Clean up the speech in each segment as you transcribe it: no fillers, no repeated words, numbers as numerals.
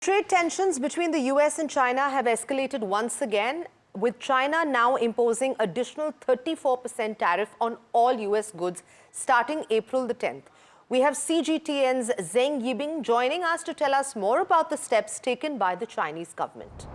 Trade tensions between the US and China have escalated once again, with China now imposing additional 34% tariff on all US goods starting April the 10th. We have CGTN's Zheng Yibing joining us to tell us more about the steps taken by the Chinese government.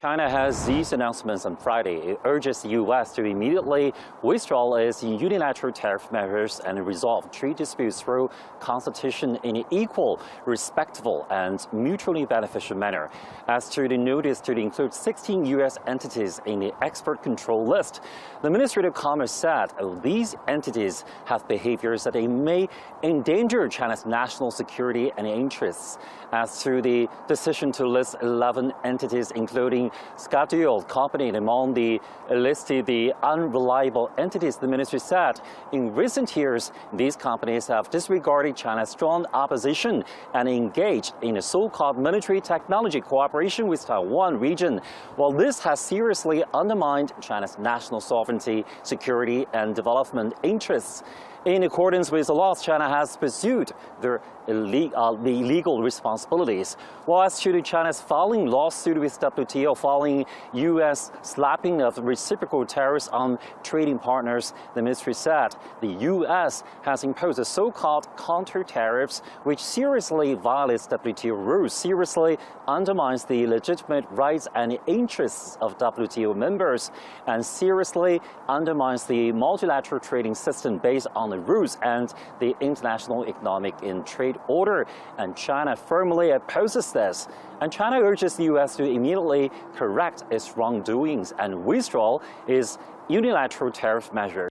China has these announcements on Friday. It urges the U.S. to immediately withdraw its unilateral tariff measures and resolve trade disputes through consultation in an equal, respectful, and mutually beneficial manner. As to the notice to include 16 U.S. entities in the export control list, the Ministry of Commerce said these entities have behaviors that they may endanger China's national security and interests. As to the decision to list 11 entities, including scheduled company among the listed the unreliable entities, the ministry said in recent years, these companies have disregarded China's strong opposition and engaged in a so-called military technology cooperation with Taiwan region. While this has seriously undermined China's national sovereignty, security, and development interests. In accordance with the laws, China has pursued their legal responsibilities. While as to China's filing lawsuit with WTO following U.S. slapping of reciprocal tariffs on trading partners, the ministry said the U.S. has imposed the so-called counter tariffs, which seriously violates WTO rules, seriously undermines the legitimate rights and interests of WTO members, and seriously undermines the multilateral trading system based on the rules and the international economic and trade order. And China firmly opposes this. And China urges the U.S. to immediately correct its wrongdoings and withdraw its unilateral tariff measures.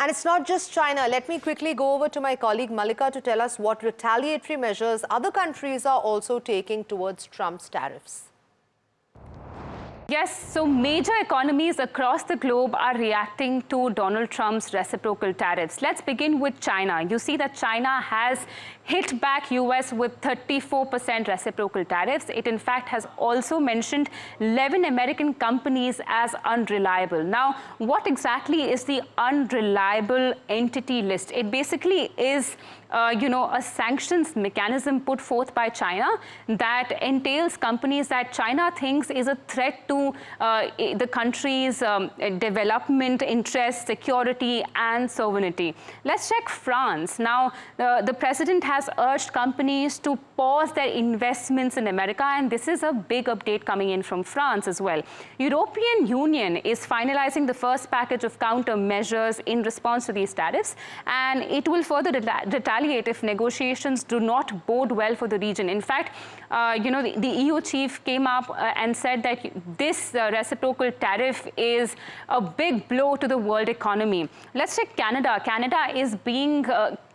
And it's not just China. Let me quickly go over to my colleague Malika to tell us what retaliatory measures other countries are also taking towards Trump's tariffs. Yes, so major economies across the globe are reacting to Donald Trump's reciprocal tariffs. Let's begin with China. You see that China has hit back US with 34% reciprocal tariffs. It in fact has also mentioned 11 American companies as unreliable. Now, what exactly is the unreliable entity list? It basically is a sanctions mechanism put forth by China that entails companies that China thinks is a threat to the country's development interests, security, and sovereignty. Let's check France. Now, the president has urged companies to pause their investments in America, and this is a big update coming in from France as well. European Union is finalizing the first package of countermeasures in response to these tariffs, and it will further retaliate if negotiations do not bode well for the region. In fact, the EU chief came up and said that this reciprocal tariff is a big blow to the world economy. Let's check Canada. Canada is being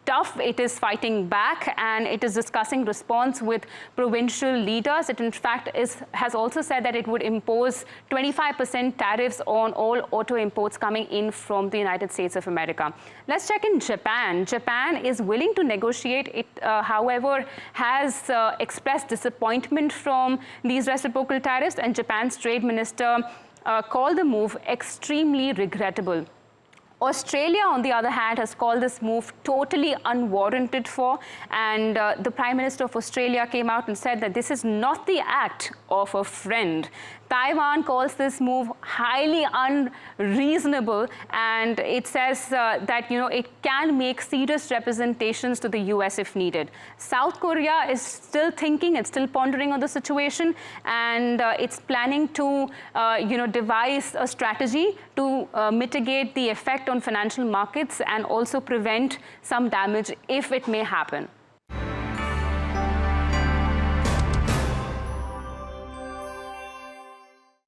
tough. It is fighting back, and it is discussing response with provincial leaders. It in fact has also said that it would impose 25% tariffs on all auto imports coming in from the United States of America. Let's check in Japan. Japan is willing to negotiate. It, however, has expressed disappointment from these reciprocal tariffs, and Japan's trade minister called the move extremely regrettable. Australia, on the other hand, has called this move totally unwarranted and the Prime Minister of Australia came out and said that this is not the act of a friend. Taiwan calls this move highly unreasonable, and it says that it can make serious representations to the US if needed. South Korea is still thinking and still pondering on the situation, and it's planning to devise a strategy to mitigate the effect on financial markets and also prevent some damage if it may happen.